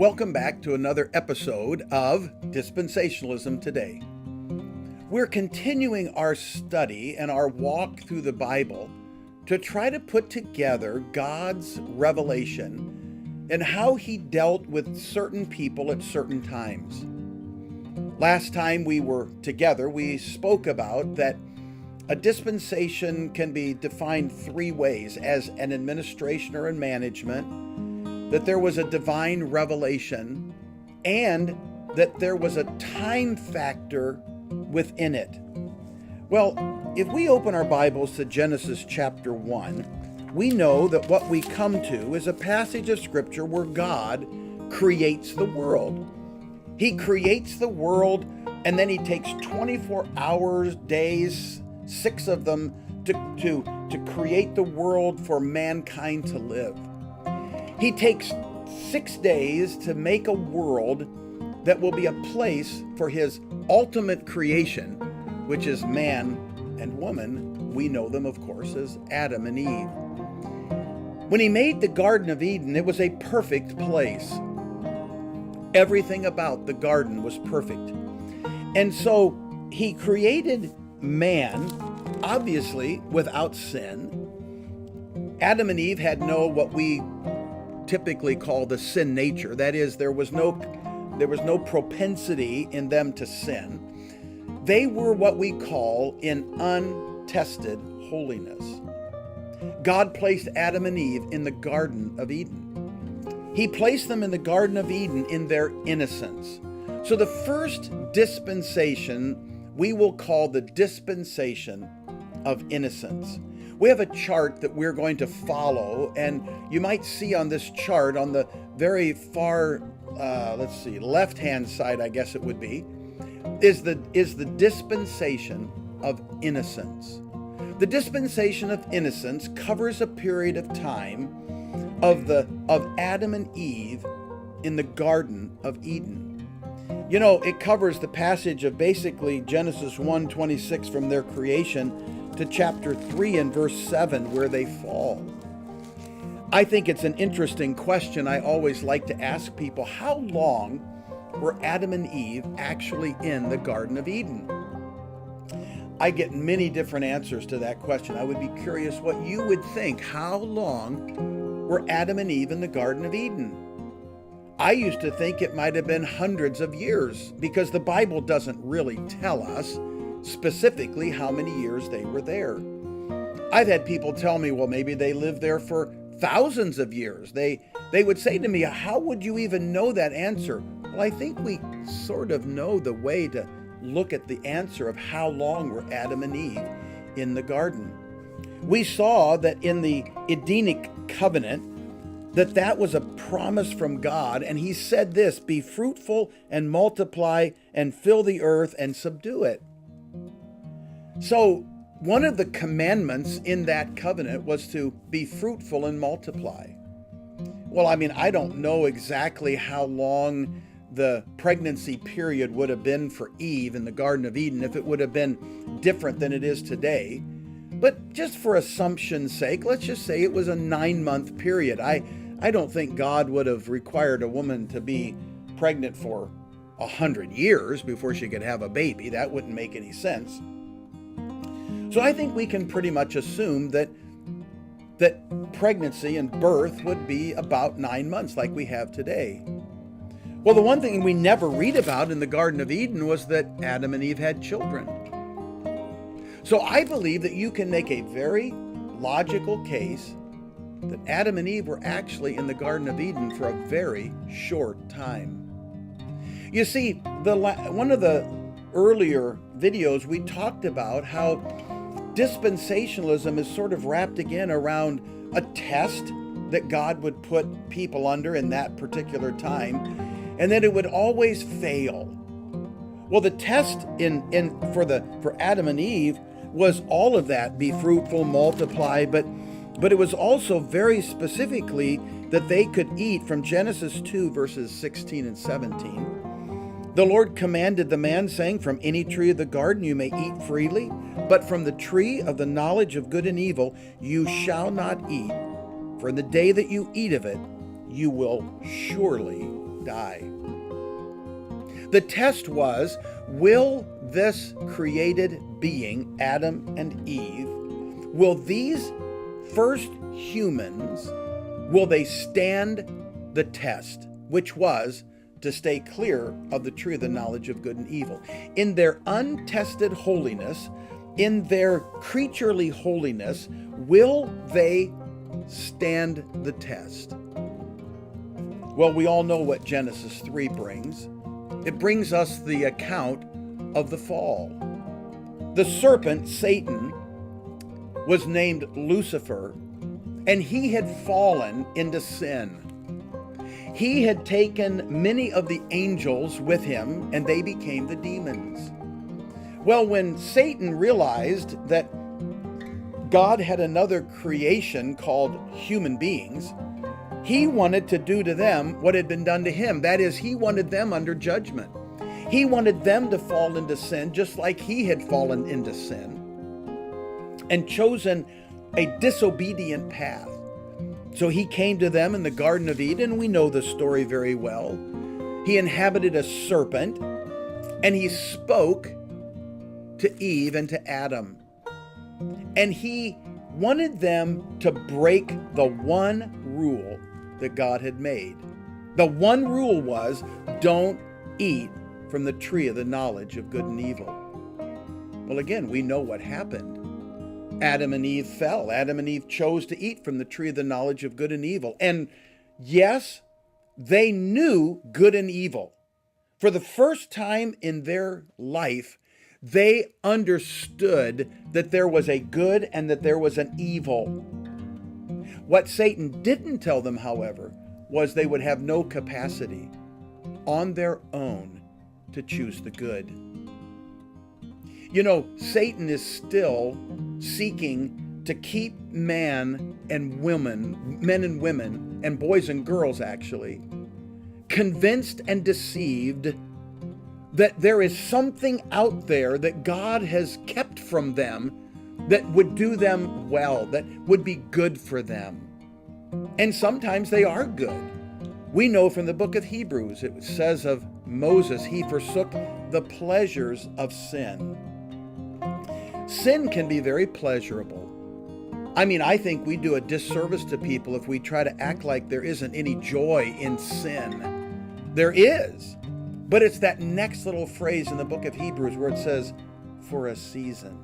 Welcome back to another episode of Dispensationalism Today. We're continuing our study and our walk through the Bible to try to put together God's revelation and how He dealt with certain people at certain times. Last time we were together, we spoke about that a dispensation can be defined three ways: as an administration or a management, that there was a divine revelation, and that there was a time factor within it. Well, if we open our Bibles to Genesis chapter 1, we know that what we come to is a passage of Scripture where God creates the world. He creates the world, and then He takes 24 hours, days, 6 of them, to create the world for mankind to live. He takes 6 days to make a world that will be a place for His ultimate creation, which is man and woman. We know them, of course, as Adam and Eve. When He made the Garden of Eden, it was a perfect place. Everything about the garden was perfect. And so He created man, obviously without sin. Adam and Eve had what we typically call the sin nature. That is, there was no propensity in them to sin. They were what we call in untested holiness. God placed Adam and Eve in the Garden of Eden. He placed them in the Garden of Eden in their innocence. So the first dispensation we will call the Dispensation of Innocence. We have a chart that we're going to follow, and you might see on this chart on the very far, left-hand side, I guess it would be, is the Dispensation of Innocence. The Dispensation of Innocence covers a period of time of Adam and Eve in the Garden of Eden. You know, it covers the passage of basically Genesis 1:26 from their creation to chapter 3 and verse 7 where they fall. I think it's an interesting question. I always like to ask people, how long were Adam and Eve actually in the Garden of Eden? I get many different answers to that question. I would be curious what you would think. How long were Adam and Eve in the Garden of Eden? I used to think it might have been hundreds of years, because the Bible doesn't really tell us specifically how many years they were there. I've had people tell me, well, maybe they lived there for thousands of years. They would say to me, how would you even know that answer? Well, I think we sort of know the way to look at the answer of how long were Adam and Eve in the garden. We saw that in the Edenic covenant, that was a promise from God, and He said this: be fruitful and multiply and fill the earth and subdue it. So one of the commandments in that covenant was to be fruitful and multiply. Well, I don't know exactly how long the pregnancy period would have been for Eve in the Garden of Eden, if it would have been different than it is today. But just for assumption's sake, let's just say it was a 9-month period. I don't think God would have required a woman to be pregnant for 100 years before she could have a baby. That wouldn't make any sense. So I think we can pretty much assume that pregnancy and birth would be about 9 months like we have today. Well, the one thing we never read about in the Garden of Eden was that Adam and Eve had children. So I believe that you can make a very logical case that Adam and Eve were actually in the Garden of Eden for a very short time. You see, one of the earlier videos we talked about how dispensationalism is sort of wrapped again around a test that God would put people under in that particular time, and that it would always fail. Well, the test for Adam and Eve was all of that: be fruitful, multiply, but it was also very specifically that they could eat from Genesis 2 verses 16 and 17. The Lord commanded the man, saying, from any tree of the garden you may eat freely, but from the tree of the knowledge of good and evil you shall not eat, for in the day that you eat of it, you will surely die. The test was, will this created being, Adam and Eve, will these first humans, will they stand the test, which was to stay clear of the tree of the knowledge of good and evil? In their untested holiness, in their creaturely holiness, will they stand the test? Well, we all know what Genesis 3 brings. It brings us the account of the fall. The serpent, Satan, was named Lucifer, and he had fallen into sin. He had taken many of the angels with him, and they became the demons. Well, when Satan realized that God had another creation called human beings, he wanted to do to them what had been done to him. That is, he wanted them under judgment. He wanted them to fall into sin just like he had fallen into sin and chosen a disobedient path. So he came to them in the Garden of Eden. We know the story very well. He inhabited a serpent, and he spoke to Eve and to Adam. And he wanted them to break the one rule that God had made. The one rule was, don't eat from the tree of the knowledge of good and evil. Well, again, we know what happened. Adam and Eve fell. Adam and Eve chose to eat from the tree of the knowledge of good and evil. And yes, they knew good and evil. For the first time in their life, they understood that there was a good and that there was an evil. What Satan didn't tell them, however, was they would have no capacity on their own to choose the good. You know, Satan is still seeking to keep men and women, and boys and girls actually, convinced and deceived that there is something out there that God has kept from them that would do them well, that would be good for them. And sometimes they are good. We know from the book of Hebrews, it says of Moses, he forsook the pleasures of sin. Sin can be very pleasurable. I mean, I think we do a disservice to people if we try to act like there isn't any joy in sin. There is. But it's that next little phrase in the book of Hebrews where it says, for a season.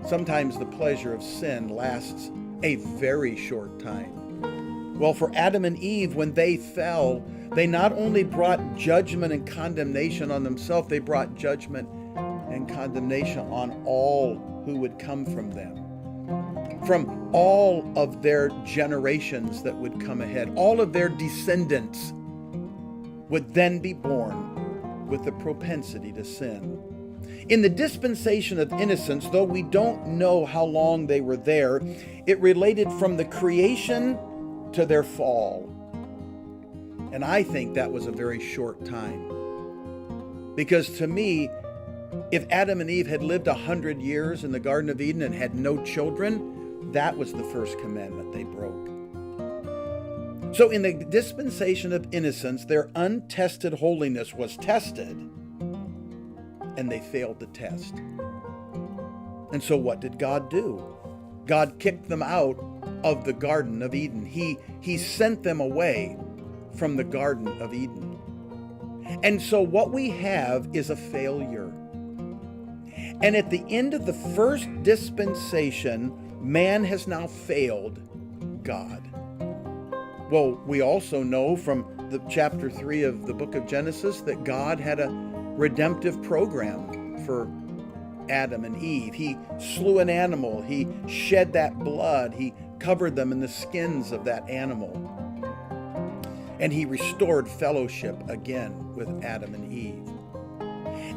Sometimes the pleasure of sin lasts a very short time. Well, for Adam and Eve, when they fell, they not only brought judgment and condemnation on themselves, they brought judgment and condemnation on all who would come from them. From all of their generations that would come ahead, all of their descendants would then be born with the propensity to sin. In the dispensation of innocence, though we don't know how long they were there, it related from the creation to their fall. And I think that was a very short time. Because to me, if Adam and Eve had lived 100 years in the Garden of Eden and had no children, that was the first commandment they broke. So in the dispensation of innocence, their untested holiness was tested, and they failed the test. And so what did God do? God kicked them out of the Garden of Eden. He sent them away from the Garden of Eden. And so what we have is a failure. And at the end of the first dispensation, man has now failed God. Well, we also know from the chapter 3 of the book of Genesis that God had a redemptive program for Adam and Eve. He slew an animal. He shed that blood. He covered them in the skins of that animal. And he restored fellowship again with Adam and Eve.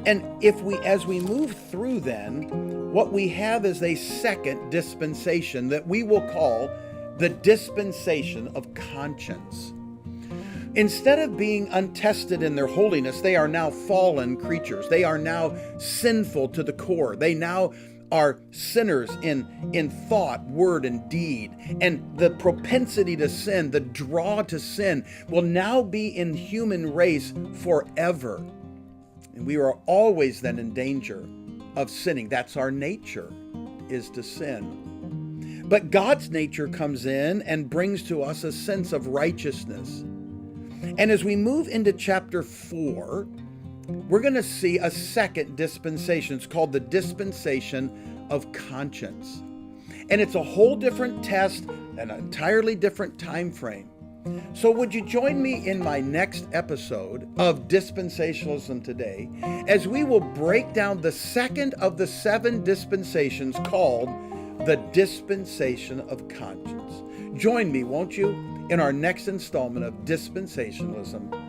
And as we move through then, what we have is a second dispensation that we will call the dispensation of conscience. Instead of being untested in their holiness, they are now fallen creatures. They are now sinful to the core. They now are sinners in thought, word, and deed. And the propensity to sin, the draw to sin, will now be in human race forever. And we are always then in danger of sinning. That's our nature, is to sin. But God's nature comes in and brings to us a sense of righteousness. And as we move into chapter 4, we're going to see a second dispensation. It's called the Dispensation of Conscience. And it's a whole different test, an entirely different time frame. So would you join me in my next episode of Dispensationalism Today, as we will break down the second of the 7 dispensations called the Dispensation of Conscience. Join me, won't you, in our next installment of Dispensationalism